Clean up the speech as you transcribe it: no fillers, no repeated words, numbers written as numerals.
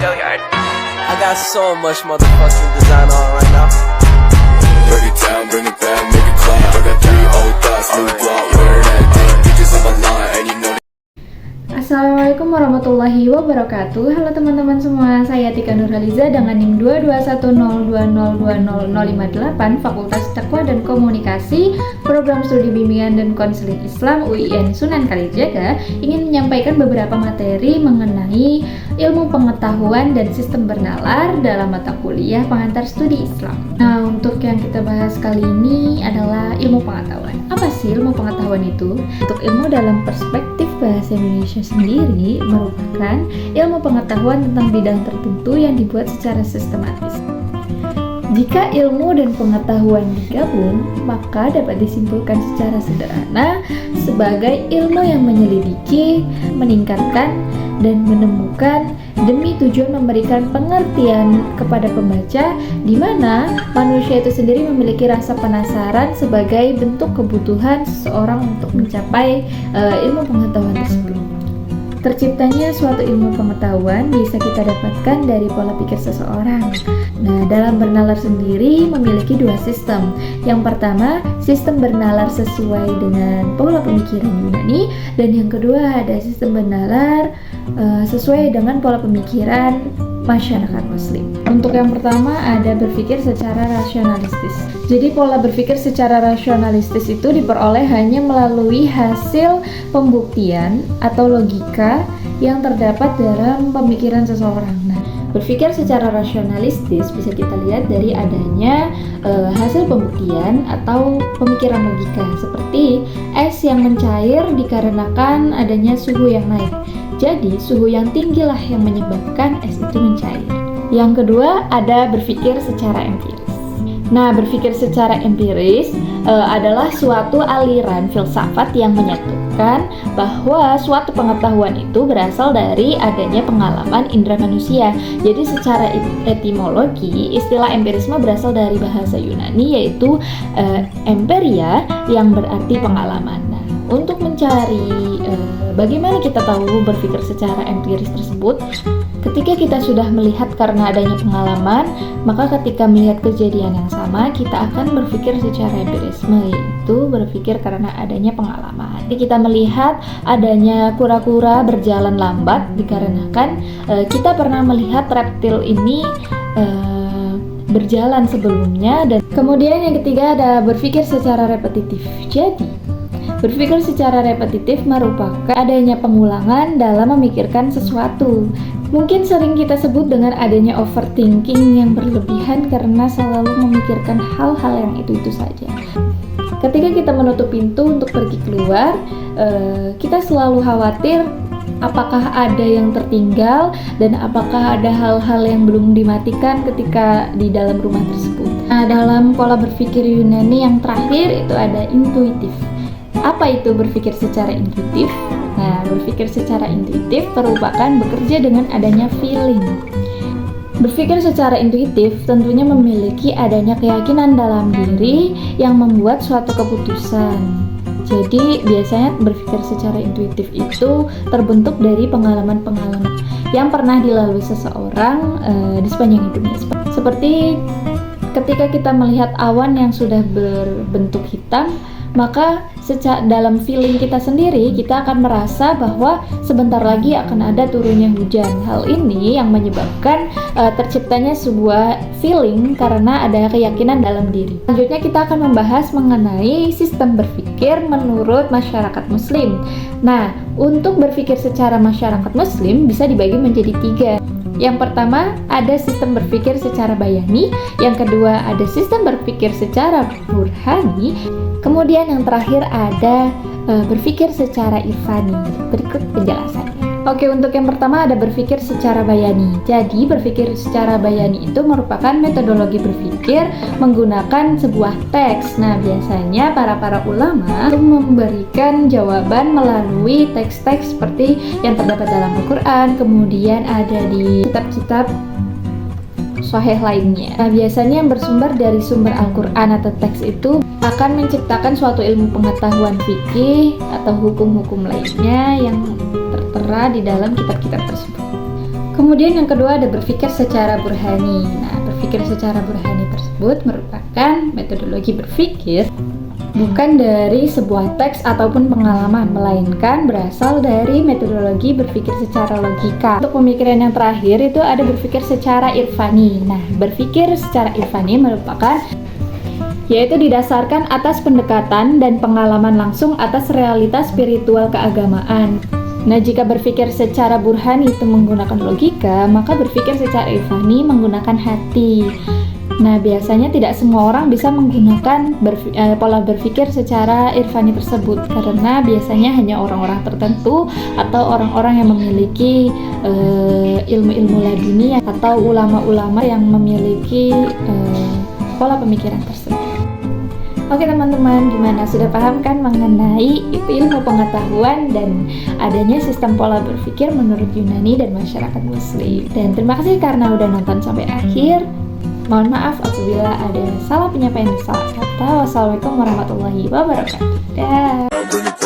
I got so much motherfucking design on right now. Break it down, bring it back, make it clap. I got 3 old thoughts, new block, wear that thing. Bitches on my line, and you know. Assalamualaikum warahmatullahi wabarakatuh. Halo teman-teman semua, saya Tika Nurhaliza dengan NIM 22102020058 Fakultas Taqwa dan Komunikasi, Program Studi Bimbingan dan Konseling Islam UIN Sunan Kalijaga, ingin menyampaikan beberapa materi mengenai ilmu pengetahuan dan sistem bernalar dalam mata kuliah pengantar studi Islam. Nah, untuk yang kita bahas kali ini adalah ilmu pengetahuan. Apa sih ilmu pengetahuan itu? Untuk ilmu dalam perspektif bahasa Indonesia sendiri merupakan ilmu pengetahuan tentang bidang tertentu yang dibuat secara sistematis. Jika ilmu dan pengetahuan digabung, maka dapat disimpulkan secara sederhana sebagai ilmu yang menyelidiki, meningkatkan, dan menemukan demi tujuan memberikan pengertian kepada pembaca, di mana manusia itu sendiri memiliki rasa penasaran sebagai bentuk kebutuhan seseorang untuk mencapai ilmu pengetahuan tersebut. Terciptanya suatu ilmu pengetahuan bisa kita dapatkan dari pola pikir seseorang. Nah, dalam bernalar sendiri memiliki 2 sistem. Yang pertama, sistem bernalar sesuai dengan pola pemikiran Yunani, dan yang kedua ada sistem bernalar sesuai dengan pola pemikiran masyarakat Muslim. Untuk yang pertama ada berpikir secara rasionalistis. Jadi pola berpikir secara rasionalistis itu diperoleh hanya melalui hasil pembuktian atau logika yang terdapat dalam pemikiran seseorang. Nah, berpikir secara rasionalistis bisa kita lihat dari adanya hasil pembuktian atau pemikiran logika, seperti es yang mencair dikarenakan adanya suhu yang naik. Jadi, suhu yang tinggilah yang menyebabkan es itu mencair. Yang kedua, ada berpikir secara empiris. Nah, berpikir secara empiris adalah suatu aliran filsafat yang menyatukan bahwa suatu pengetahuan itu berasal dari adanya pengalaman indera manusia. Jadi, secara etimologi, istilah empirisme berasal dari bahasa Yunani, yaitu emperia, yang berarti pengalaman. Nah, untuk mencari bagaimana kita tahu berpikir secara empiris tersebut, ketika kita sudah melihat karena adanya pengalaman, maka ketika melihat kejadian yang sama, kita akan berpikir secara empirisme, yaitu berpikir karena adanya pengalaman. Jadi kita melihat adanya kura-kura berjalan lambat dikarenakan kita pernah melihat reptil ini berjalan sebelumnya. Dan kemudian yang ketiga ada berpikir secara repetitif. Jadi berpikir secara repetitif merupakan adanya pengulangan dalam memikirkan sesuatu. Mungkin sering kita sebut dengan adanya overthinking yang berlebihan karena selalu memikirkan hal-hal yang itu-itu saja. Ketika kita menutup pintu untuk pergi keluar, kita selalu khawatir apakah ada yang tertinggal dan apakah ada hal-hal yang belum dimatikan ketika di dalam rumah tersebut. Nah, dalam pola berpikir Yunani yang terakhir itu ada intuitif. Apa itu berpikir secara intuitif? Nah, berpikir secara intuitif merupakan bekerja dengan adanya feeling. Berpikir secara intuitif tentunya memiliki adanya keyakinan dalam diri yang membuat suatu keputusan. Jadi, biasanya berpikir secara intuitif itu terbentuk dari pengalaman-pengalaman yang pernah dilalui seseorang di sepanjang hidupnya. Seperti ketika kita melihat awan yang sudah berbentuk hitam, maka dalam feeling kita sendiri, kita akan merasa bahwa sebentar lagi akan ada turunnya hujan. Hal ini yang menyebabkan terciptanya sebuah feeling karena ada keyakinan dalam diri. Selanjutnya kita akan membahas mengenai sistem berpikir menurut masyarakat Muslim. Nah, untuk berpikir secara masyarakat Muslim bisa dibagi menjadi 3. Yang pertama ada sistem berpikir secara bayani, yang kedua ada sistem berpikir secara burhani, kemudian yang terakhir ada berpikir secara irfani. Berikut penjelasannya. Oke, untuk yang pertama ada berpikir secara bayani. Jadi berpikir secara bayani itu merupakan metodologi berpikir menggunakan sebuah teks. Nah, biasanya para ulama memberikan jawaban melalui teks-teks seperti yang terdapat dalam Al-Quran, kemudian ada di kitab-kitab sahih lainnya. Nah, biasanya yang bersumber dari sumber Al-Quran atau teks itu akan menciptakan suatu ilmu pengetahuan fikih atau hukum-hukum lainnya yang tertera di dalam kitab-kitab tersebut. Kemudian yang kedua ada berpikir secara burhani. Nah, berpikir secara burhani tersebut merupakan metodologi berpikir bukan dari sebuah teks ataupun pengalaman, melainkan berasal dari metodologi berpikir secara logika. Untuk pemikiran yang terakhir itu ada berpikir secara irfani. Nah, berpikir secara irfani merupakan yaitu didasarkan atas pendekatan dan pengalaman langsung atas realitas spiritual keagamaan. Nah, jika berpikir secara burhani itu menggunakan logika, maka berpikir secara irfani menggunakan hati. Nah, biasanya tidak semua orang bisa menggunakan pola berpikir secara irfani tersebut karena biasanya hanya orang-orang tertentu atau orang-orang yang memiliki ilmu-ilmu laduni atau ulama-ulama yang memiliki pola pemikiran tersebut. Oke teman-teman, gimana? Sudah paham kan mengenai ilmu pengetahuan dan adanya sistem pola berpikir menurut Yunani dan masyarakat Muslim? Dan terima kasih karena udah nonton sampai akhir. Mohon maaf apabila ada salah penyampaian dan salah kata. Wassalamualaikum warahmatullahi wabarakatuh. Dah.